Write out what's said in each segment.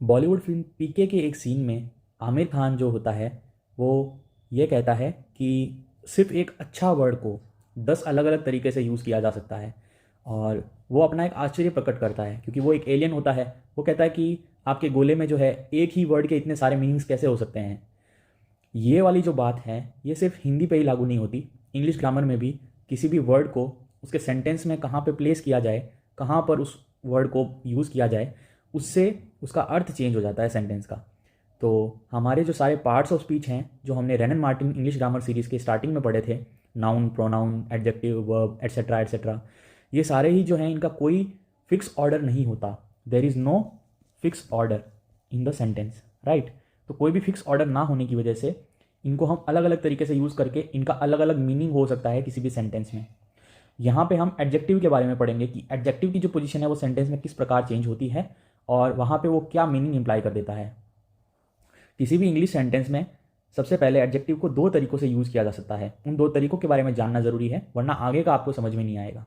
Bollywood film पीके के एक scene में आमिर खान जो होता है वो ये कहता है कि सिर्फ एक अच्छा वर्ड को 10 अलग अलग तरीके से यूज़ किया जा सकता है। और वो अपना एक आश्चर्य प्रकट करता है क्योंकि वो एक एलियन होता है। वो कहता है कि आपके गोले में जो है एक ही वर्ड के इतने सारे मीनिंग्स कैसे हो सकते हैं। ये वाली जो बात है ये सिर्फ हिंदी पे ही लागू नहीं होती, इंग्लिश ग्रामर में भी किसी भी वर्ड को उसके सेंटेंस में कहाँ पे प्लेस किया जाए, कहाँ पर उस वर्ड को यूज़ किया जाए, उससे उसका अर्थ चेंज हो जाता है सेंटेंस का। तो हमारे जो सारे पार्ट्स ऑफ स्पीच हैं जो हमने रेनन मार्टिन इंग्लिश ग्रामर सीरीज़ के स्टार्टिंग में पढ़े थे, noun, pronoun, adjective, verb, etcetera etcetera, ये सारे ही जो हैं इनका कोई फिक्स ऑर्डर नहीं होता। There is no fix order in the sentence, right. तो कोई भी फिक्स ऑर्डर ना होने की वजह से इनको हम अलग अलग तरीके से यूज़ करके इनका अलग अलग मीनिंग हो सकता है किसी भी सेंटेंस में। यहाँ पे हम एडजेक्टिव के बारे में पढ़ेंगे कि एडजेक्टिव की जो पोजीशन है वो सेंटेंस में किस प्रकार चेंज होती है और वहाँ पे वो क्या मीनिंग इंप्लाई कर देता है। किसी भी इंग्लिश सेंटेंस में सबसे पहले एडजेक्टिव को दो तरीकों से यूज़ किया जा सकता है। उन दो तरीकों के बारे में जानना ज़रूरी है वरना आगे का आपको समझ में नहीं आएगा।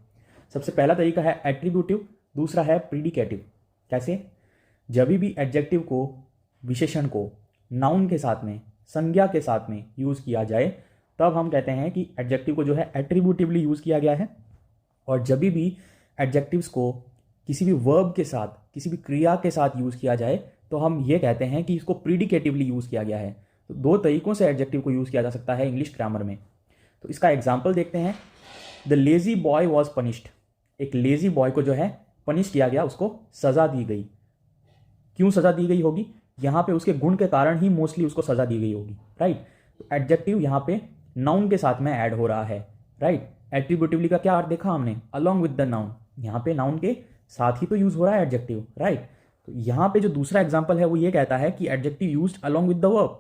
सबसे पहला तरीका है एट्रीब्यूटिव, दूसरा है प्रीडिकेटिव। कैसे? जब भी एडजेक्टिव को, विशेषण को नाउन के साथ में, संज्ञा के साथ में यूज़ किया जाए तब हम कहते हैं कि एडजेक्टिव को जो है एट्रीब्यूटिवली यूज़ किया गया है। और जब भी एडजेक्टिव्स को किसी भी वर्ब के साथ, किसी भी क्रिया के साथ यूज़ किया जाए तो हम ये कहते हैं कि इसको प्रीडिकेटिवली यूज़ किया गया है। तो दो तरीकों से एडजेक्टिव को यूज़ किया जा सकता है इंग्लिश ग्रामर में। तो इसका एग्जाम्पल देखते हैं। The lazy boy was punished. एक लेज़ी बॉय को जो है पनिश किया गया, उसको सज़ा दी गई। क्यों सज़ा दी गई होगी? यहाँ पे उसके गुण के कारण ही मोस्टली उसको सज़ा दी गई होगी, राइट। तो एडजेक्टिव यहाँ पे नाउन के साथ में ऐड हो रहा है, राइट। एट्रीब्यूटिवली का क्या अर्थ देखा हमने? Along with the noun. यहाँ पे नाउन के साथ ही तो यूज हो रहा है एडजेक्टिव, राइट। तो यहाँ पे जो दूसरा एग्जाम्पल है वो ये कहता है कि adjective used along with the verb.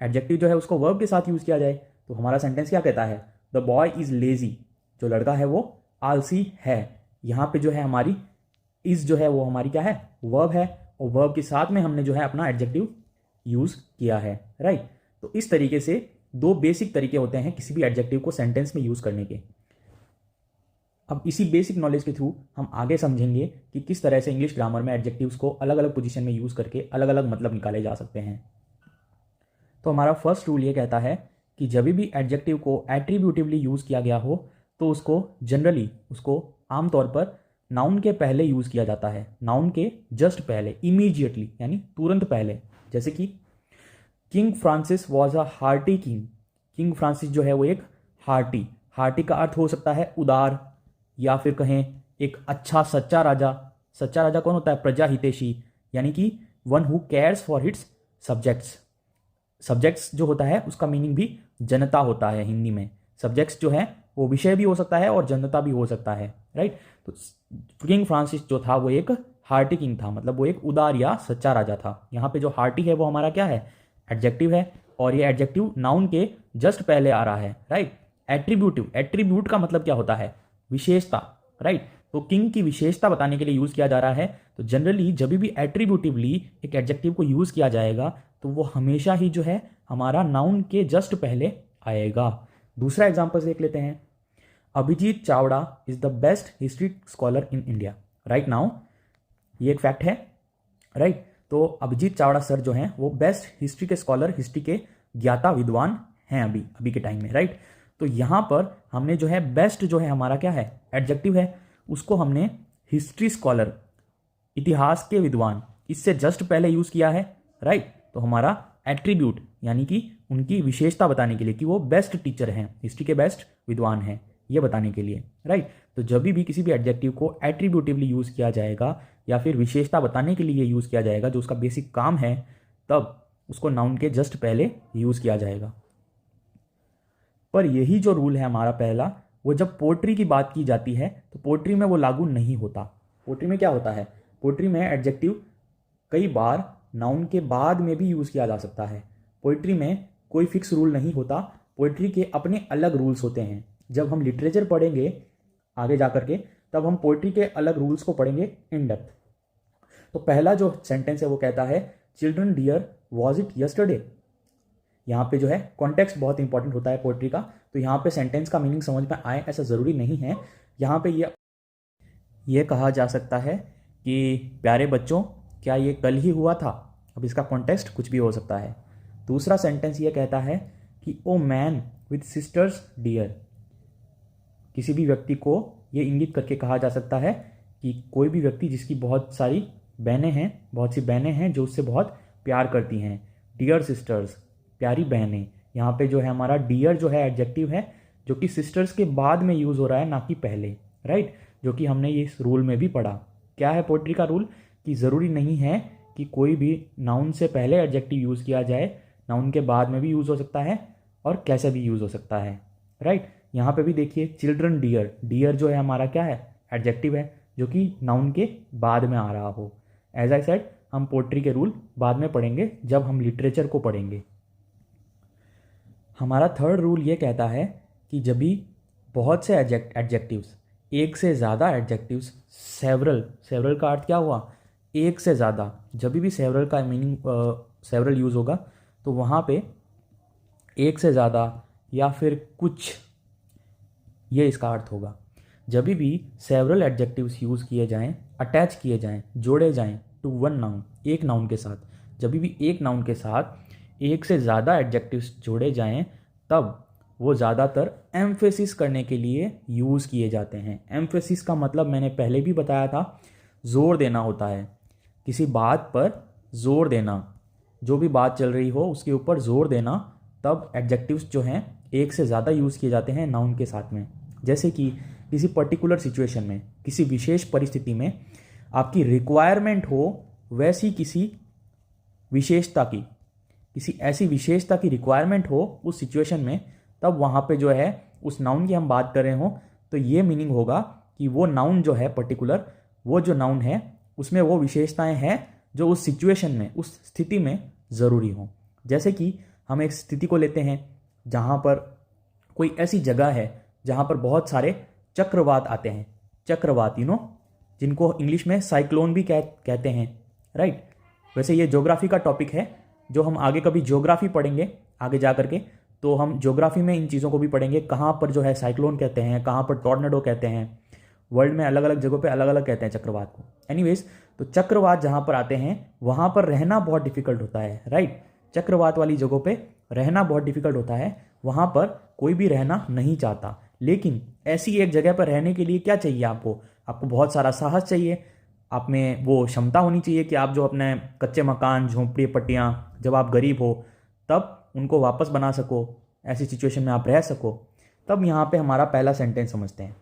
Adjective जो है उसको वर्ब के साथ यूज किया जाए तो हमारा सेंटेंस क्या कहता है? The boy is lazy. जो लड़का है वो आलसी है। यहाँ पे जो है हमारी इज जो है वो हमारी क्या है? वर्ब है। और वर्ब के साथ में हमने जो है अपना एडजेक्टिव यूज किया है, राइट। तो इस तरीके से दो बेसिक तरीके होते हैं किसी भी एडजेक्टिव को सेंटेंस में यूज करने के। अब इसी बेसिक नॉलेज के थ्रू हम आगे समझेंगे कि किस तरह से इंग्लिश ग्रामर में एडजेक्टिव्स को अलग अलग पोजीशन में यूज करके अलग अलग मतलब निकाले जा सकते हैं। तो हमारा फर्स्ट रूल ये कहता है कि जब भी एडजेक्टिव को एट्रीब्यूटिवली यूज किया गया हो तो उसको जनरली, उसको आमतौर पर नाउन के पहले यूज किया जाता है। नाउन के जस्ट पहले, इमीडिएटली, यानी तुरंत पहले। जैसे कि king Francis was a hearty king. King Francis जो है वो एक हार्टी, हार्टी का अर्थ हो सकता है उदार, या फिर कहें एक अच्छा सच्चा राजा। सच्चा राजा कौन होता है? प्रजा हितैषी, यानी कि one who cares for hits subjects. Subjects जो होता है उसका मीनिंग भी जनता होता है हिंदी में। सब्जेक्ट्स जो है वो विषय भी हो सकता है और जनता भी हो सकता है, राइट। तो किंग फ्रांसिस जो था वो एक हार्टी किंग था, मतलब वो एक उदार या सच्चा राजा था। यहाँ पे जो हार्टी है वो हमारा क्या है? एडजेक्टिव है। और ये एडजेक्टिव नाउन के जस्ट पहले आ रहा है, राइट। एट्रीब्यूटिव, एट्रीब्यूट का मतलब क्या होता है? विशेषता, राइट। तो किंग की विशेषता बताने के लिए यूज किया जा रहा है। तो जनरली जब भी एट्रीब्यूटिवली एक एडजेक्टिव को यूज किया जाएगा तो वो हमेशा ही जो है हमारा नाउन के जस्ट पहले आएगा। दूसरा एग्जांपल देख लेते हैं। Abhijit Chawda is the best history scholar in India right now. ये एक फैक्ट है, राइट। तो अभिजीत चावड़ा सर जो हैं वो बेस्ट हिस्ट्री के स्कॉलर, हिस्ट्री के ज्ञाता विद्वान हैं अभी अभी के टाइम में, राइट। तो यहाँ पर हमने जो है बेस्ट जो है हमारा क्या है? एडजेक्टिव है। उसको हमने हिस्ट्री स्कॉलर, इतिहास के विद्वान, इससे जस्ट पहले यूज किया है, राइट। तो हमारा एट्रीब्यूट यानी कि उनकी विशेषता बताने के लिए कि वो बेस्ट टीचर हैं, हिस्ट्री के बेस्ट विद्वान हैं, ये बताने के लिए, राइट। तो जब भी किसी भी एडजेक्टिव को एट्रीब्यूटिवली यूज किया जाएगा या फिर विशेषता बताने के लिए यूज किया जाएगा जो उसका बेसिक काम है, तब उसको नाउन के जस्ट पहले यूज किया जाएगा। पर यही जो रूल है हमारा पहला, वो जब पोट्री की बात की जाती है तो पोट्री में वो लागू नहीं होता। पोट्री में क्या होता है? पोट्री में एडजेक्टिव कई बार नाउन के बाद में भी यूज किया जा सकता है। पोइट्री में कोई फिक्स रूल नहीं होता, पोइट्री के अपने अलग रूल्स होते हैं। जब हम लिटरेचर पढ़ेंगे आगे जा करके तब हम पोइट्री के अलग रूल्स को पढ़ेंगे इन डेप्थ। तो पहला जो सेंटेंस है वो कहता है children dear was it yesterday. यहाँ पे जो है कॉन्टेक्स्ट बहुत इंपॉर्टेंट होता है पोइट्री का। तो यहाँ पे सेंटेंस का मीनिंग समझ में आए ऐसा ज़रूरी नहीं है। यहाँ पे ये कहा जा सकता है कि प्यारे बच्चों क्या ये कल ही हुआ था। अब इसका कॉन्टेक्स्ट कुछ भी हो सकता है। दूसरा सेंटेंस ये कहता है कि O man with sisters dear. किसी भी व्यक्ति को ये इंगित करके कहा जा सकता है कि कोई भी व्यक्ति जिसकी बहुत सारी बहनें हैं, बहुत सी बहनें हैं जो उससे बहुत प्यार करती हैं। डियर सिस्टर्स, प्यारी बहनें। यहाँ पे जो है हमारा डियर जो है एडजेक्टिव है, जो कि सिस्टर्स के बाद में यूज़ हो रहा है, ना कि पहले, राइट, जो कि हमने ये इस रूल में भी पढ़ा। क्या है पोएट्री का रूल? कि ज़रूरी नहीं है कि कोई भी नाउन से पहले एडजेक्टिव यूज़ किया जाए, नाउन के बाद में भी यूज़ हो सकता है और कैसे भी यूज़ हो सकता है, राइट। यहाँ पे भी देखिए चिल्ड्रन डियर, डियर जो है हमारा क्या है? एडजेक्टिव है, जो कि नाउन के बाद में आ रहा हो। एज आई सेड, हम पोएट्री के रूल बाद में पढ़ेंगे जब हम लिटरेचर को पढ़ेंगे। हमारा थर्ड रूल ये कहता है कि जब भी बहुत से एडजेक्टिव्स, एक से ज़्यादा एडजेक्टिव्स, सेवरल का अर्थ क्या हुआ? एक से ज़्यादा। जब भी सेवरल का मीनिंग सेवरल यूज़ होगा तो वहाँ पे एक से ज़्यादा या फिर कुछ, ये इसका अर्थ होगा। जब भी सेवरल एडजेक्टिव्स यूज़ किए जाएं, अटैच किए जाएं, जोड़े जाएं टू वन नाउन, एक नाउन के साथ, जब भी एक नाउन के साथ एक से ज़्यादा एडजेक्टिव्स जोड़े जाएं, तब वो ज़्यादातर एम्फेसिस करने के लिए यूज़ किए जाते हैं। एम्फेसिस का मतलब मैंने पहले भी बताया था, जोर देना होता है, किसी बात पर जोर देना, जो भी बात चल रही हो उसके ऊपर जोर देना, तब एडजेक्टिव्स जो हैं एक से ज़्यादा यूज़ किए जाते हैं नाउन के साथ में। जैसे कि किसी पर्टिकुलर सिचुएशन में, किसी विशेष परिस्थिति में आपकी रिक्वायरमेंट हो वैसी किसी विशेषता की, किसी ऐसी विशेषता की रिक्वायरमेंट हो उस सिचुएशन में, तब वहाँ पे जो है उस नाउन की हम बात कर रहे हो, तो ये मीनिंग होगा कि वो नाउन जो है पर्टिकुलर, वो जो नाउन है उसमें वो विशेषताएं हैं जो उस सिचुएशन में, उस स्थिति में ज़रूरी हो। जैसे कि हम एक स्थिति को लेते हैं जहाँ पर कोई ऐसी जगह है जहाँ पर बहुत सारे चक्रवात आते हैं, चक्रवात जिनको इंग्लिश में साइक्लोन भी कहते हैं, राइट। वैसे ये ज्योग्राफी का टॉपिक है, जो हम आगे कभी ज्योग्राफी पढ़ेंगे आगे जा करके, तो हम ज्योग्राफी में इन चीज़ों को भी पढ़ेंगे, कहाँ पर जो है साइक्लोन कहते हैं, कहाँ पर टॉर्नेडो कहते हैं। वर्ल्ड में अलग अलग जगहों पे अलग अलग कहते हैं चक्रवात को। एनीवेज, तो चक्रवात जहाँ पर आते हैं वहाँ पर रहना बहुत डिफिकल्ट होता है, राइट। चक्रवात वाली जगहों पे रहना बहुत डिफिकल्ट होता है, वहाँ पर कोई भी रहना नहीं चाहता। लेकिन ऐसी एक जगह पर रहने के लिए क्या चाहिए? आपको बहुत सारा साहस चाहिए, आप में वो क्षमता होनी चाहिए कि आप जो अपने कच्चे मकान, झोंपड़ी पट्टियाँ, जब आप गरीब हो तब उनको वापस बना सको, ऐसी सिचुएशन में आप रह सको। तब यहाँ पे हमारा पहला सेंटेंस समझते हैं।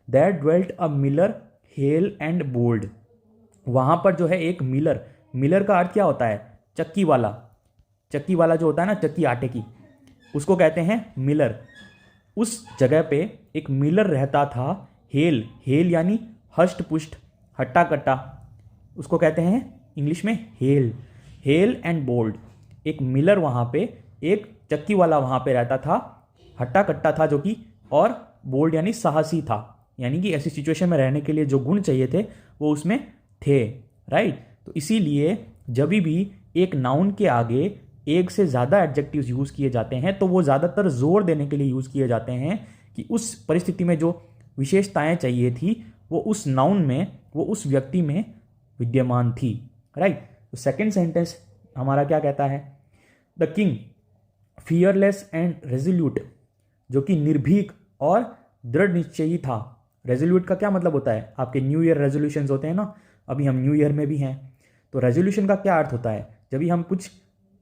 There dwelt a miller, hale and bold। वहाँ पर जो है एक मिलर का अर्थ क्या होता है? चक्की वाला जो होता है ना, चक्की आटे की, उसको कहते हैं मिलर। उस जगह पे एक मिलर रहता था। हेल यानी हष्ट पुष्ट, हट्टा कट्टा, उसको कहते हैं इंग्लिश में हेल एंड बोल्ड। एक मिलर वहाँ पे, एक चक्की वाला वहाँ पे रहता था, हट्टा कट्टा था जो कि, और बोल्ड यानी साहसी था, यानी कि ऐसी सिचुएशन में रहने के लिए जो गुण चाहिए थे वो उसमें थे, राइट। तो इसीलिए जब भी एक नाउन के आगे एक से ज़्यादा एडजेक्टिव्स यूज़ किए जाते हैं तो वो ज़्यादातर जोर देने के लिए यूज़ किए जाते हैं कि उस परिस्थिति में जो विशेषताएं चाहिए थी वो उस नाउन में, वो उस व्यक्ति में विद्यमान थी, राइट। तो सेकेंड सेंटेंस हमारा क्या कहता है? The king fearless and resolute, जो कि निर्भीक और दृढ़ निश्चयी था। रेजोल्यूट का क्या मतलब होता है? आपके न्यू ईयर रेजोल्यूशंस होते हैं ना, अभी हम न्यू ईयर में भी हैं, तो रेजोल्यूशन का क्या अर्थ होता है? जब भी हम कुछ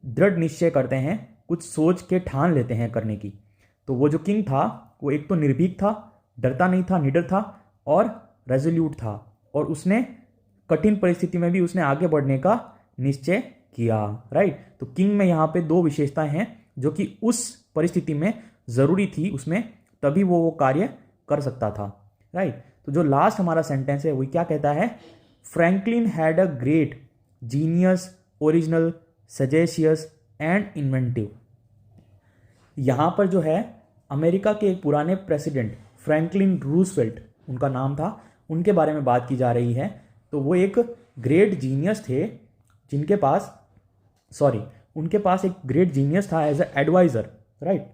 दृढ़ निश्चय करते हैं, कुछ सोच के ठान लेते हैं करने की। तो वो जो किंग था वो एक तो निर्भीक था, डरता नहीं था, निडर था, और रेजोल्यूट था, और उसने कठिन परिस्थिति में भी उसने आगे बढ़ने का निश्चय किया, राइट। तो किंग में यहाँ पे दो विशेषताएं हैं जो कि उस परिस्थिति में ज़रूरी थी उसमें, तभी वो कार्य कर सकता था, राइट। तो जो लास्ट हमारा सेंटेंस है वो क्या कहता है? Franklin had a great genius, original, सजेशियस एंड इन्वेंटिव। यहाँ पर जो है अमेरिका के एक पुराने प्रेसिडेंट फ्रैंकलिन रूजवेल्ट, उनका नाम था, उनके बारे में बात की जा रही है। तो वो एक ग्रेट जीनियस थे उनके पास एक ग्रेट जीनियस था एज ए एडवाइज़र, राइट।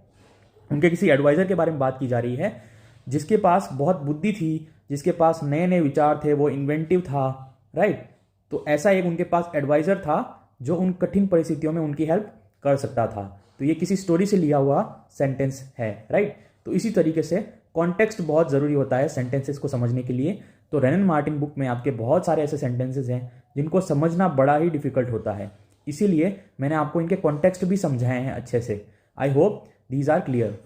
उनके किसी एडवाइज़र के बारे में बात की जा रही है जिसके पास बहुत बुद्धि थी, जिसके पास नए नए विचार थे, वो इन्वेंटिव था, राइट। तो ऐसा एक उनके पास एडवाइज़र था जो उन कठिन परिस्थितियों में उनकी हेल्प कर सकता था। तो ये किसी स्टोरी से लिया हुआ सेंटेंस है, राइट। तो इसी तरीके से कॉन्टेक्स्ट बहुत ज़रूरी होता है सेंटेंसेस को समझने के लिए। तो रेनन मार्टिन बुक में आपके बहुत सारे ऐसे सेंटेंसेस हैं जिनको समझना बड़ा ही डिफिकल्ट होता है, इसीलिए मैंने आपको इनके कॉन्टेक्स्ट भी समझाए हैं अच्छे से। I hope these are clear.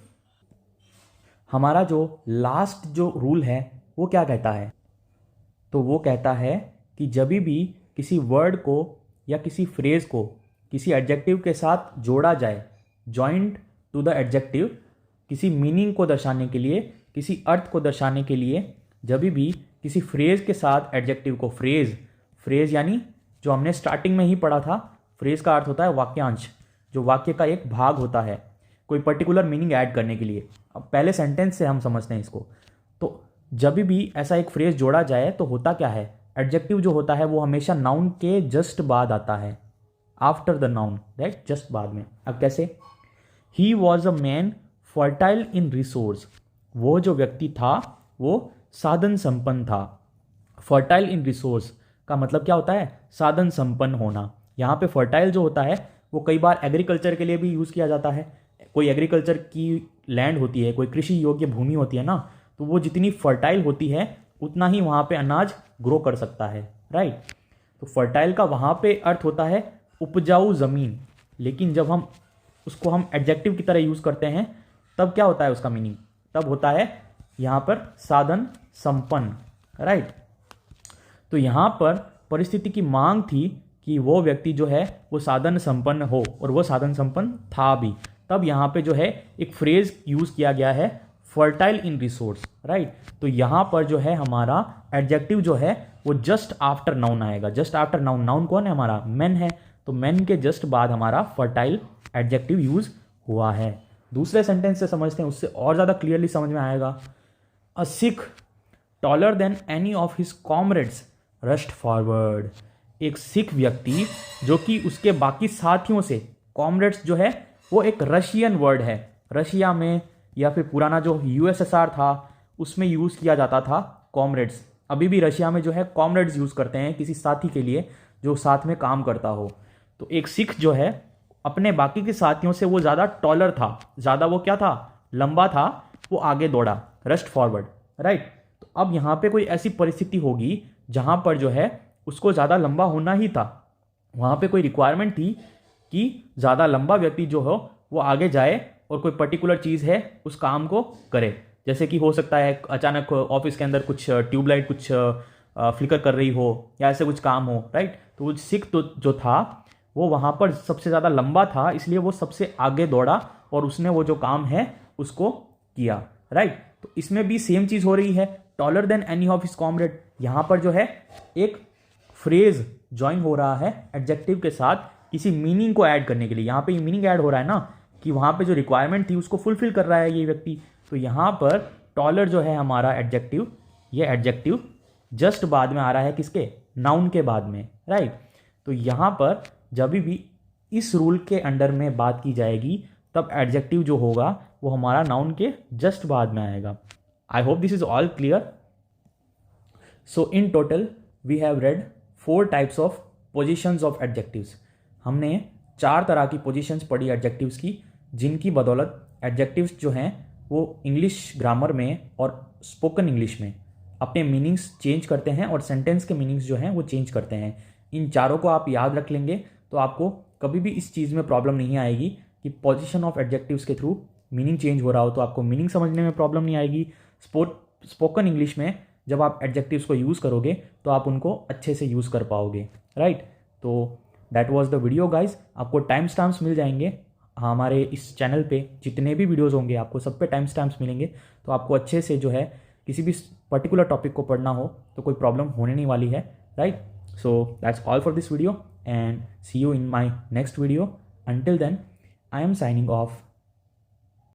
हमारा जो लास्ट जो रूल है वो क्या कहता है, तो वो कहता है कि जब भी किसी वर्ड को या किसी फ्रेज को किसी एडजेक्टिव के साथ जोड़ा जाए, जॉइंट टू द एडजेक्टिव, किसी मीनिंग को दर्शाने के लिए, किसी अर्थ को दर्शाने के लिए, जब भी किसी फ्रेज के साथ एडजेक्टिव को, फ्रेज यानी जो हमने स्टार्टिंग में ही पढ़ा था, फ्रेज का अर्थ होता है वाक्यांश, जो वाक्य का एक भाग होता है कोई पर्टिकुलर मीनिंग ऐड करने के लिए। अब पहले सेंटेंस से हम समझते हैं इसको। तो जब भी ऐसा एक फ्रेज जोड़ा जाए तो होता क्या है, एडजेक्टिव जो होता है वो हमेशा नाउन के जस्ट बाद आता है, after the noun, right, just बाद में। अब कैसे, he was a man fertile in resource, वो जो व्यक्ति था वो साधन संपन्न था। फर्टाइल इन रिसोर्स का मतलब क्या होता है, साधन संपन्न होना। यहाँ पे फर्टाइल जो होता है वो कई बार एग्रीकल्चर के लिए भी यूज़ किया जाता है। कोई एग्रीकल्चर की लैंड होती है, कोई कृषि योग्य भूमि होती है ना, तो वो जितनी फर्टाइल होती है उतना ही वहाँ पे अनाज ग्रो कर सकता है, राइट। तो फर्टाइल का वहाँ पे अर्थ होता है उपजाऊ ज़मीन, लेकिन जब हम उसको हम एडजेक्टिव की तरह यूज़ करते हैं तब क्या होता है उसका मीनिंग, तब होता है यहाँ पर साधन संपन्न, राइट। तो यहाँ पर परिस्थिति की मांग थी कि वो व्यक्ति जो है वो साधन संपन्न हो, और वो साधन संपन्न था भी, तब यहाँ पे जो है एक फ्रेज यूज़ किया गया है, फर्टाइल इन रिसोर्स, राइट। तो यहाँ पर जो है हमारा एडजेक्टिव जो है वो जस्ट आफ्टर नाउन आएगा। जस्ट आफ्टर नाउन, नाउन कौन है हमारा, मैन है, तो मैन के जस्ट बाद हमारा फर्टाइल एडजेक्टिव यूज़ हुआ है। दूसरे सेंटेंस से समझते हैं, उससे और ज़्यादा क्लियरली समझ में आएगा। A Sikh taller than any of his comrades rushed forward, एक सिख व्यक्ति जो कि उसके बाकी साथियों से, कॉमरेड्स जो है वो एक रशियन वर्ड है, रशिया में या फिर पुराना जो यूएसएसआर था उसमें यूज़ किया जाता था कॉमरेड्स। अभी भी रशिया में जो है कॉमरेड्स यूज़ करते हैं किसी साथी के लिए जो साथ में काम करता हो। तो एक सिख जो है अपने बाकी के साथियों से वो ज़्यादा टॉलर था, ज़्यादा वो क्या था, लंबा था, वो आगे दौड़ा, रश्ड फॉरवर्ड, राइट। तो अब यहाँ पे कोई ऐसी परिस्थिति होगी जहाँ पर जो है उसको ज़्यादा लंबा होना ही था, वहाँ पे कोई रिक्वायरमेंट थी कि ज़्यादा लंबा व्यक्ति जो हो वो आगे जाए और कोई पर्टिकुलर चीज़ है उस काम को करे। जैसे कि हो सकता है अचानक ऑफिस के अंदर कुछ ट्यूबलाइट कुछ फ्लिकर कर रही हो या ऐसे कुछ काम हो, राइट। तो वो सिख तो जो था वो वहाँ पर सबसे ज़्यादा लंबा था, इसलिए वो सबसे आगे दौड़ा और उसने वो जो काम है उसको किया, राइट। तो इसमें भी सेम चीज़ हो रही है, taller than any of his comrade. यहाँ पर जो है एक फ्रेज ज्वाइन हो रहा है एडजेक्टिव के साथ किसी मीनिंग को ऐड करने के लिए। यहाँ पे ये मीनिंग ऐड हो रहा है ना कि वहाँ पे जो रिक्वायरमेंट थी उसको फुलफिल कर रहा है ये व्यक्ति। तो यहाँ पर टॉलर जो है हमारा एडजेक्टिव, ये एडजेक्टिव जस्ट बाद में आ रहा है किसके, नाउन के बाद में, राइट। तो यहाँ पर जब भी इस रूल के अंडर में बात की जाएगी तब एडजेक्टिव जो होगा वो हमारा नाउन के जस्ट बाद में आएगा। I hope this is all clear. So in total we have read 4 types of positions of adjectives. हमने 4 तरह की पोजीशंस पढ़ी एडजेक्टिव्स की, जिनकी बदौलत एडजेक्टिव्स जो हैं वो इंग्लिश ग्रामर में और स्पोकन इंग्लिश में अपने मीनिंग्स चेंज करते हैं और सेंटेंस के मीनिंग्स जो हैं वो चेंज करते हैं। इन चारों को आप याद रख लेंगे तो आपको कभी भी इस चीज़ में प्रॉब्लम नहीं आएगी कि पोजीशन ऑफ एडजेक्टिव्स के थ्रू मीनिंग चेंज हो रहा हो तो आपको मीनिंग समझने में प्रॉब्लम नहीं आएगी। स्पोकन इंग्लिश में जब आप एडजेक्टिव्स को यूज़ करोगे तो आप उनको अच्छे से यूज़ कर पाओगे, राइट। तो that was the video guys. आपको टाइम स्टैम्प्स मिल जाएंगे हमारे इस चैनल पे, जितने भी वीडियोस होंगे आपको सब पे टाइम स्टैम्प्स मिलेंगे। तो आपको अच्छे से जो है किसी भी पर्टिकुलर टॉपिक को पढ़ना हो तो कोई प्रॉब्लम होने नहीं वाली है, right. So that's all for this video and see you in my next video. Until then I am signing of.